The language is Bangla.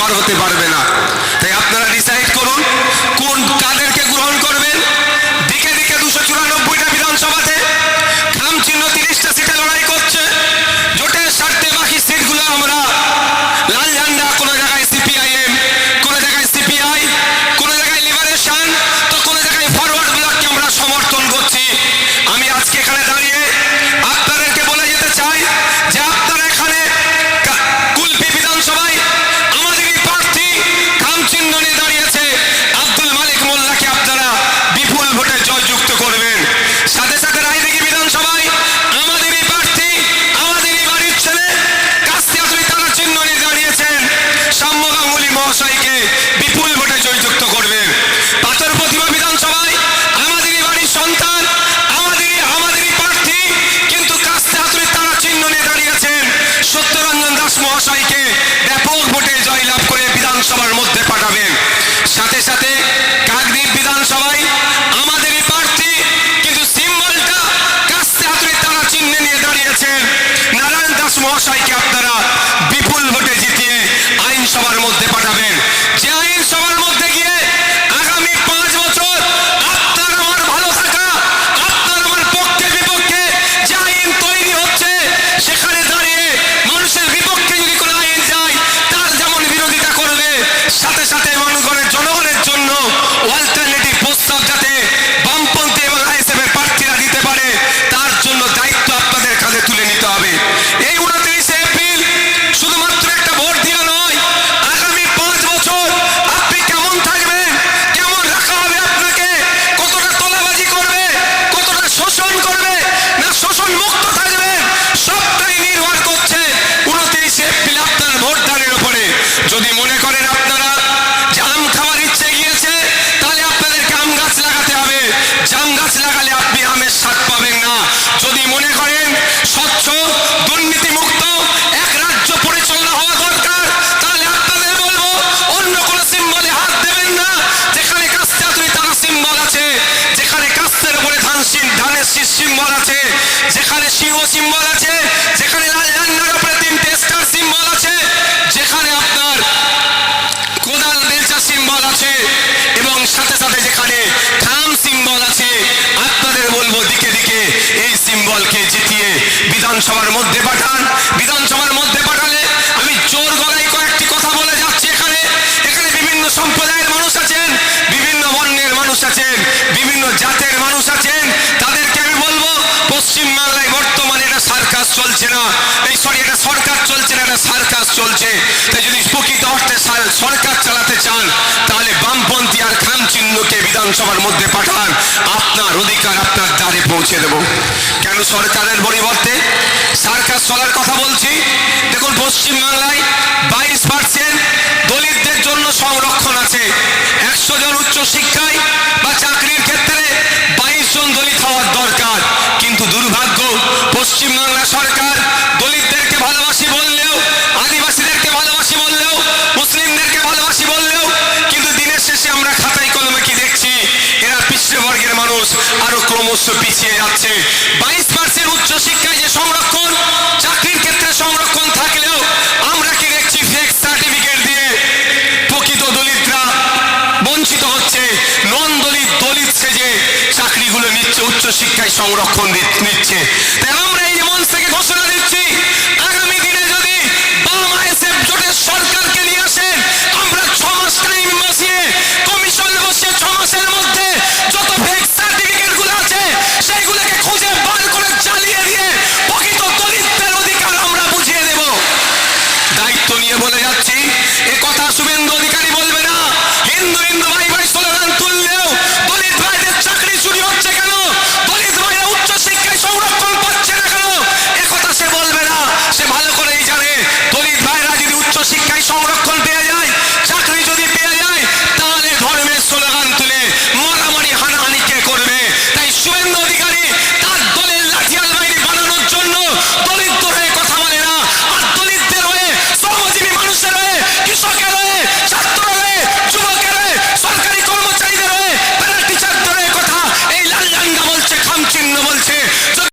নাম্বার হতে পারবে না। তাই আপনারা ডিসাইড করুন কোন কাদেরকে গ্রহণ করবেন। দিকে দিকে 294টা বিধানসভাতে খাম চিহ্ন 30টা সিটে লড়াই করছে। জোটের স্বার্থে বাকি সিটগুলো আমরা লাল ঝান্ডা, কোনো জায়গায় সিপিআইএম, কোনো জায়গায় সিপিআই, কোনো জায়গায় লিবারেশন, তো কোনো জায়গায় ফরওয়ার্ড ব্লককে আমরা সমর্থন করছি। আমি আজকে এখানে দাঁড়িয়ে আপনাদেরকে বলে যেতে চাই যে আপনারা এখানে কুলপি বিধানসভায় আমাদেরই প্রার্থী খাম চিহ্ন নিয়ে দাঁড়িয়েছে আব্দুল মালিক মোল্লাকে আপনারা বিপুল ভোটে জয়যুক্ত করবেন। সাথে সাথে রায়দিঘি বিধানসভায় আমাদেরই প্রার্থী, আমাদেরই বাড়ির ছেলে কাস্তিয়াতুলি তারা চিহ্ন নিয়ে দাঁড়িয়েছেন সাম্য গাঙ্গুলি মহাশয়কে বিপুল ভোটে জয়যুক্ত করবেন। পাথর প্রতিমা বিধানসভায় আমাদেরই বাড়ির সন্তান, আমাদেরই প্রার্থী, কিন্তু কাস্তিয়াতুলি তারা চিহ্ন নিয়ে দাঁড়িয়েছেন সত্যরঞ্জন দাস মহাশয়কে ব্যাপক ভোটে জয়লাভ করে বিধানসভার মধ্যে পাঠাবেন। সাথে সাথে কাকদ্বীপ বিধানসভায় আমাদেরই প্রার্থী, কিন্তু সিম্বলটা কাস্তিয়াতুলি তারা চিহ্ন নিয়ে দাঁড়িয়েছেন নারায়ণ দাস মহাশয়কে আপনারা বিপুল ভোটে জিতিয়ে আইনসভার মধ্যে পাঠাবেন। যে আইনসভার মধ্যে গিয়ে আগামী 5 বছর আপনার আমার ভালো থাকা, আপনার আমার পক্ষে বিপক্ষে যে আইন তৈরি হচ্ছে, সেখানে দাঁড়িয়ে মানুষের বিপক্ষে যদি কোনো আইন যায় তার যেমন বিরোধিতা করবে, সাথে সাথে মানুষের জনগণের জন্য অল্টারনেটিভ প্রস্তাব যাতে বামপন্থী এবং আইএসএফের প্রার্থীরা দিতে পারে, তার জন্য দায়িত্ব আপনাদের কাঁধে তুলে নিতে হবে। এই 29 এপ্রিল শুধুমাত্র একটা ভোট দেওয়া নয়, আগামী 5 বছর আপনি কেমন থাকবেন, কেমন রাখা হবে আপনাকে, কতটা তোলাবাজি করবে, কতটা শোষণ করবে, না শোষণ মুক্ত থাকবেন, সবটাই নির্ভর করছে 29 এপ্রিল আপনার ভোটদানের উপরে। যদি মনে করেন আপনারা যে আম খাওয়ার ইচ্ছে গিয়েছে, তাহলে আপনাদেরকে আম গাছ লাগাতে হবে। জাম গাছ লাগালে আপনি আমের স্বাদ পাবেন না। যদি মনে করেন স্বচ্ছ দুর্নীতিমুক্ত এক রাজ্য পরিচালনা হওয়া দরকার, তাহলে আপনাদের বলবো অন্য কোন সিম্বলে হাত দেবেন না। যেখানে কাস্তিয়াতুলি তারা সিম্বল আছে, যেখানে কাস্তের উপরে ধানের শীষ সিম্বল আছে, যেখানে সিংহ সিম্বল আছে, যেখানে লাল ঝান্ডার উপরে 3টে স্টার সিম্বল আছে, যেখানে আপনার কোদাল বেলচা সিম্বল আছে, এবং সাথে সাথে যেখানে খাম সিম্বল আছে, আপনাদের বলবো দিকে দিকে এই সিম্বলকে জিতিয়ে বিধানসভার মধ্যে পাঠান। বিধানসভার মধ্যে পাঠালে আমি জোর গলায় কয়েকটি কথা বলে যাচ্ছি। এখানে বিভিন্ন সম্প্রদায়ের মানুষ আছেন, বিভিন্ন বর্ণের মানুষ আছেন, বিভিন্ন জাতের মানুষ আছেন। তাদেরকে আমি বলবো পশ্চিমবাংলায় বর্তমানে এটা সার্কাস চলছে না, এটা সরকার চলছে না, এটা সার্কাস চলছে। তাই যদি প্রকৃত অর্থে সরকার চালাতে চান, তাহলে বামপন্থী আর খাম চিহ্নকে বিধানসভার মধ্যে পাঠান। আপনার অধিকার আপনার দ্বারে পৌঁছে দেব। কেন সরকারের পরিবর্তে সার্কাস চলার কথা বলছি? দেখুন, পশ্চিমবাংলায় 22% দলিতদের জন্য সংরক্ষণ আছে। 100 জন উচ্চ শিক্ষায় বা চাকরির ক্ষেত্রে 22 জন দলিত হওয়ার দরকার। কিন্তু দুর্ভাগ্য, পশ্চিমবাংলা সরকার দলিতদেরকে ভালোবাসি বললেও, আদিবাসীদেরকে ভালোবাসি বললেও, মুসলিমদেরকে ভালোবাসি বললেও, কিন্তু দিনের শেষে আমরা খাতায় কলমে কি দেখছি? এরা পিছড়ে মানুষ আরো ক্রমশ পিছিয়ে যাচ্ছে। 22% উচ্চ শিক্ষায় যে সংরক্ষণ, চাকরির ক্ষেত্রে সংরক্ষণ থাকলেও আমরা কি দেখছি? ফেক সার্টিফিকেট দিয়ে প্রকৃত দলিতরা বঞ্চিত হচ্ছে। নন দলিত সেজে চাকরিগুলো নিচ্ছে, উচ্চ শিক্ষায় সংরক্ষণ নিচ্ছে। তাই আমরা